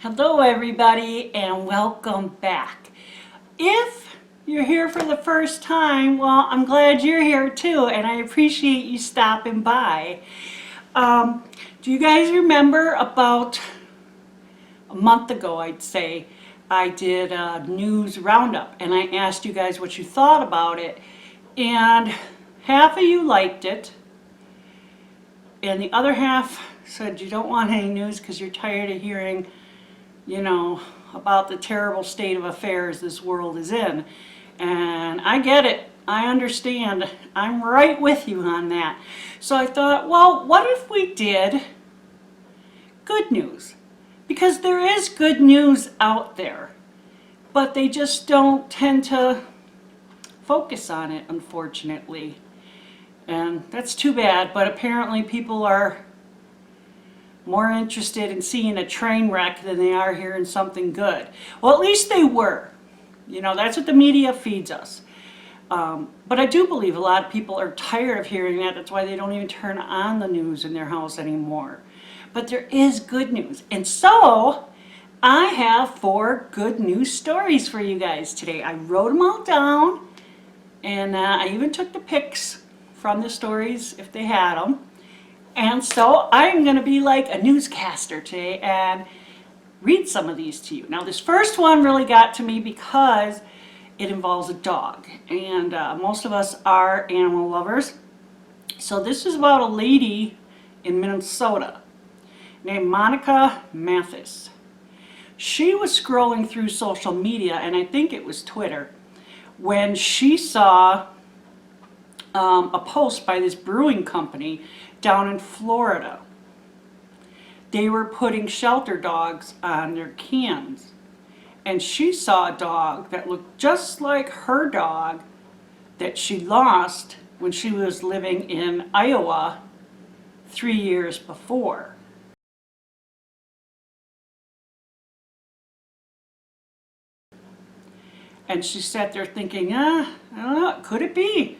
Hello everybody and welcome back. If you're here for the first time, well, I'm glad you're here too, and I appreciate you stopping by. Do you guys remember about a month ago, I'd say, I did a news roundup and I asked you guys what you thought about it, and half of you liked it and the other half said you don't want any news because you're tired of hearing about the terrible state of affairs this world is in. And I get it. I understand. I'm right with you on that. So I thought, well, what if we did good news? Because there is good news out there, but they just don't tend to focus on it, unfortunately. And that's too bad, but apparently people are more interested in seeing a train wreck than they are hearing something good. Well, at least they were. That's what the media feeds us. But I do believe a lot of people are tired of hearing that. That's why they don't even turn on the news in their house anymore. But there is good news. And so I have 4 good news stories for you guys today. I wrote them all down, and I even took the pics from the stories if they had them. And so I'm going to be like a newscaster today and read some of these to you. Now this first one really got to me because it involves a dog, and most of us are animal lovers. So this is about a lady in Minnesota named Monica Mathis. She was scrolling through social media, and I think it was Twitter, when she saw a post by this brewing company down in Florida. They were putting shelter dogs on their cans, and she saw a dog that looked just like her dog that she lost when she was living in Iowa 3 years before. And she sat there thinking, I don't know, could it be?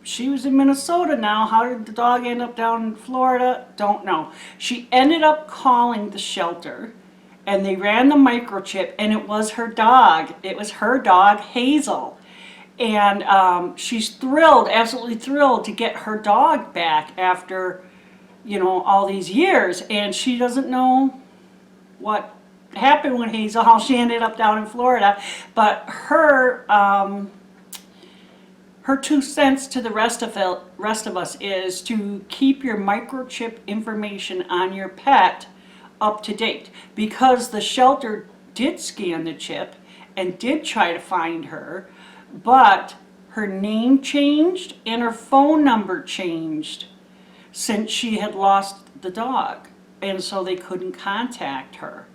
She was in Minnesota now. How did the dog end up down in Florida? Don't know. She ended up calling the shelter, and they ran the microchip, and it was her dog. It was her dog, Hazel. And she's thrilled, absolutely thrilled to get her dog back after, all these years. And she doesn't know what happened with Hazel, how she ended up down in Florida. But her 2 cents to the rest of us is to keep your microchip information on your pet up to date, because the shelter did scan the chip and did try to find her, but her name changed and her phone number changed since she had lost the dog, and so they couldn't contact her.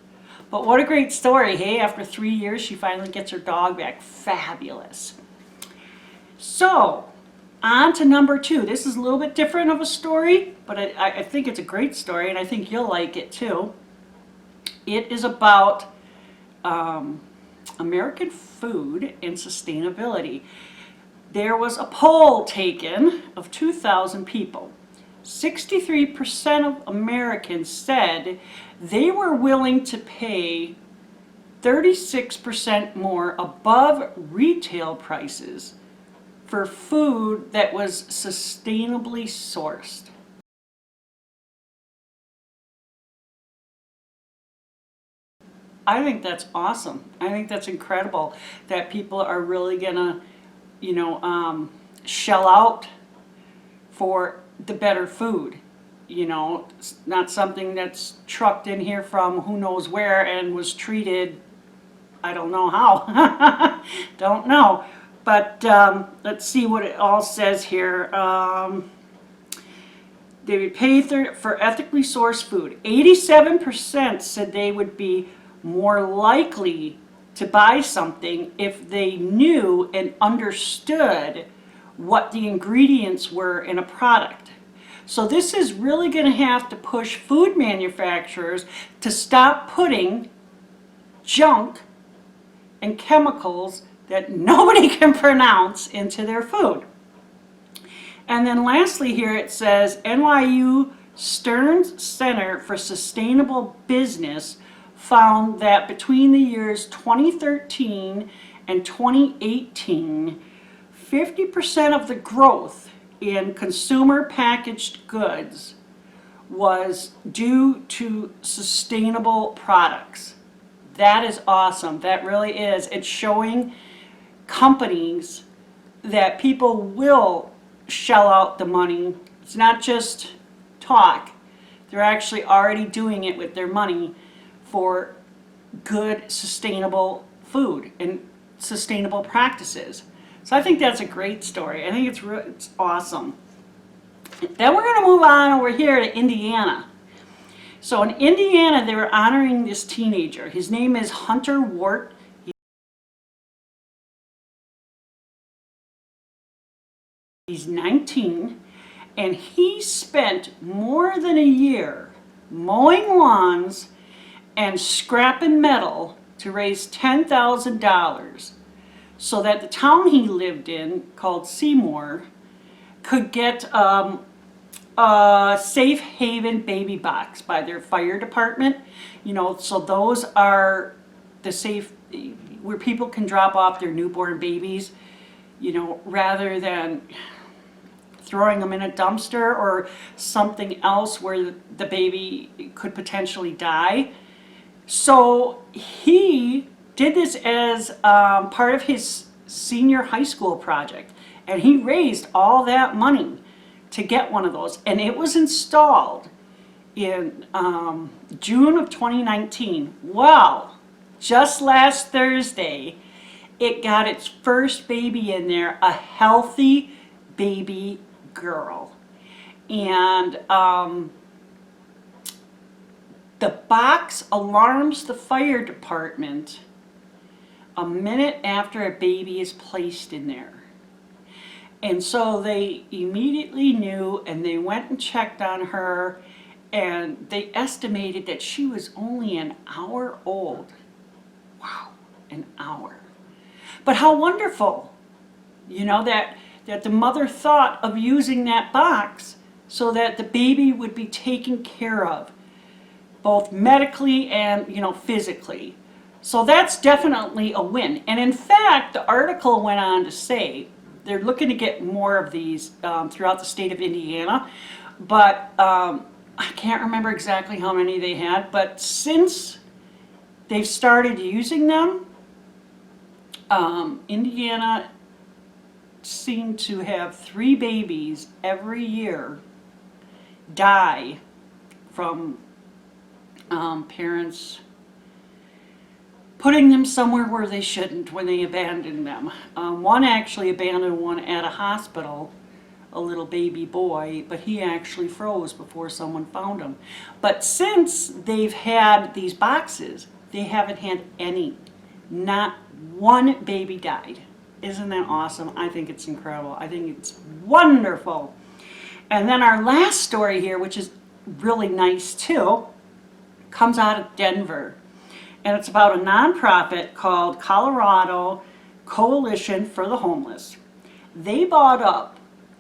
But what a great story, hey? After 3 years, she finally gets her dog back. Fabulous. So, on to number 2. This is a little bit different of a story, but I think it's a great story, and I think you'll like it too. It is about American food and sustainability. There was a poll taken of 2,000 people. 63% of Americans said they were willing to pay 36% more above retail prices for food that was sustainably sourced. I think that's awesome. I think that's incredible that people are really gonna, shell out for the better food. It's not something that's trucked in here from who knows where and was treated, I don't know how. Don't know. But let's see what it all says here. They would pay for ethically sourced food. 87% said they would be more likely to buy something if they knew and understood what the ingredients were in a product. So this is really going to have to push food manufacturers to stop putting junk and chemicals that nobody can pronounce into their food. And then lastly here it says NYU Stearns Center for Sustainable Business found that between the years 2013 and 2018, 50% of the growth in consumer packaged goods was due to sustainable products. That is awesome. That really is. It's showing companies that people will shell out the money. It's not just talk. They're actually already doing it with their money for good, sustainable food and sustainable practices. So I think that's a great story. I think it's awesome. Then we're going to move on over here to Indiana. So in Indiana, they were honoring this teenager. His name is Hunter Wart. He's 19, and he spent more than a year mowing lawns and scrapping metal to raise $10,000 so that the town he lived in, called Seymour, could get a safe haven baby box by their fire department. You know, so those are the safe, where people can drop off their newborn babies, you know, rather than throwing them in a dumpster or something else where the baby could potentially die. So he did this as part of his senior high school project, and he raised all that money to get one of those, and it was installed in June of 2019. Well, just last Thursday, it got its first baby in there, a healthy baby girl. And the box alarms the fire department a minute after a baby is placed in there. And so they immediately knew, and they went and checked on her, and they estimated that she was only an hour old. Wow, an hour. But how wonderful, you know, that the mother thought of using that box so that the baby would be taken care of, both medically and, you know, physically. So that's definitely a win. And in fact, the article went on to say they're looking to get more of these throughout the state of Indiana, but I can't remember exactly how many they had, but since they've started using them, Indiana seemed to have 3 babies every year die from parents putting them somewhere where they shouldn't when they abandoned them. One actually abandoned one at a hospital, a little baby boy, but he actually froze before someone found him. But since they've had these boxes, they haven't had any. Not one baby died. Isn't that awesome? I think it's incredible. I think it's wonderful. And then our last story here, which is really nice too, comes out of Denver. And it's about a nonprofit called Colorado Coalition for the Homeless. They bought up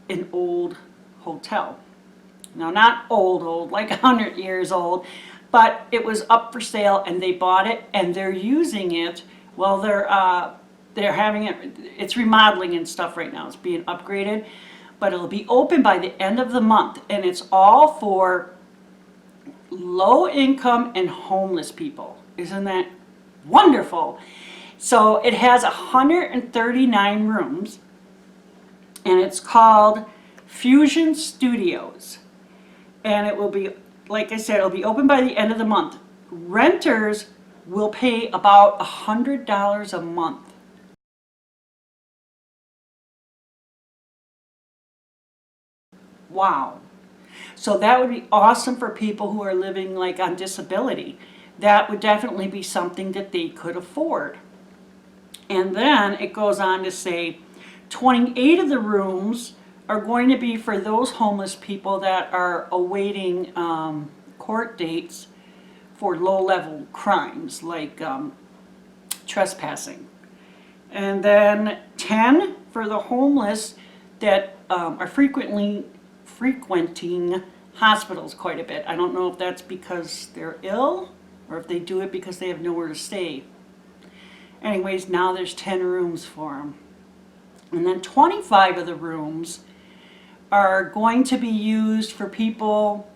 an old hotel. Now, not old, like 100 years old, but it was up for sale, and they bought it, and they're using it. Well, they're having it, it's remodeling and stuff right now. It's being upgraded, but it'll be open by the end of the month, and it's all for low income and homeless people. Isn't that wonderful? So it has 139 rooms, and it's called Fusion Studios. And it will be, like I said, it'll be open by the end of the month. Renters will pay about $100 a month. Wow. So that would be awesome for people who are living like on disability. That would definitely be something that they could afford. And then it goes on to say 28 of the rooms are going to be for those homeless people that are awaiting court dates for low-level crimes like trespassing. And then 10 for the homeless that are frequenting hospitals quite a bit. I don't know if that's because they're ill or if they do it because they have nowhere to stay. Anyways, now there's 10 rooms for them. And then 25 of the rooms are going to be used for people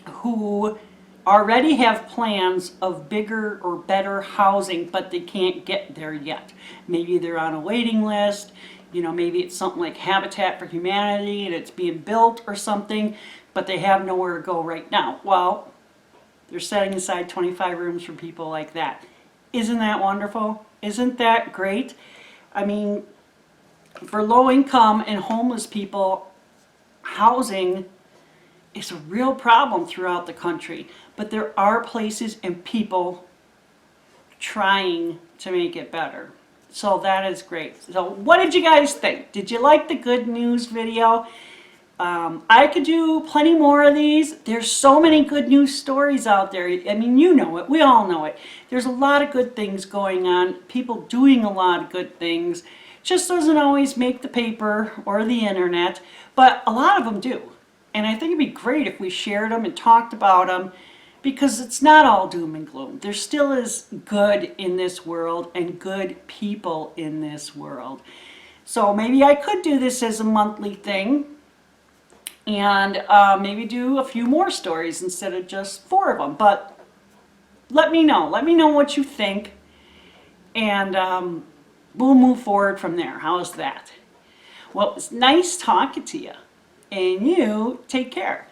who already have plans of bigger or better housing, but they can't get there yet. Maybe they're on a waiting list, maybe it's something like Habitat for Humanity and it's being built or something, but they have nowhere to go right now. Well, they're setting aside 25 rooms for people like that. Isn't that wonderful? Isn't that great? I mean, for low income and homeless people, housing is a real problem throughout the country, but there are places and people trying to make it better. So that is great. So what did you guys think? Did you like the good news video? I could do plenty more of these. There's so many good news stories out there. I mean, you know it. We all know it. There's a lot of good things going on. People doing a lot of good things. Just doesn't always make the paper or the internet, but a lot of them do. And I think it'd be great if we shared them and talked about them, because it's not all doom and gloom. There still is good in this world and good people in this world. So maybe I could do this as a monthly thing and maybe do a few more stories instead of just 4 of them. But let me know. Let me know what you think, and we'll move forward from there. How's that? Well, it was nice talking to you, and you take care.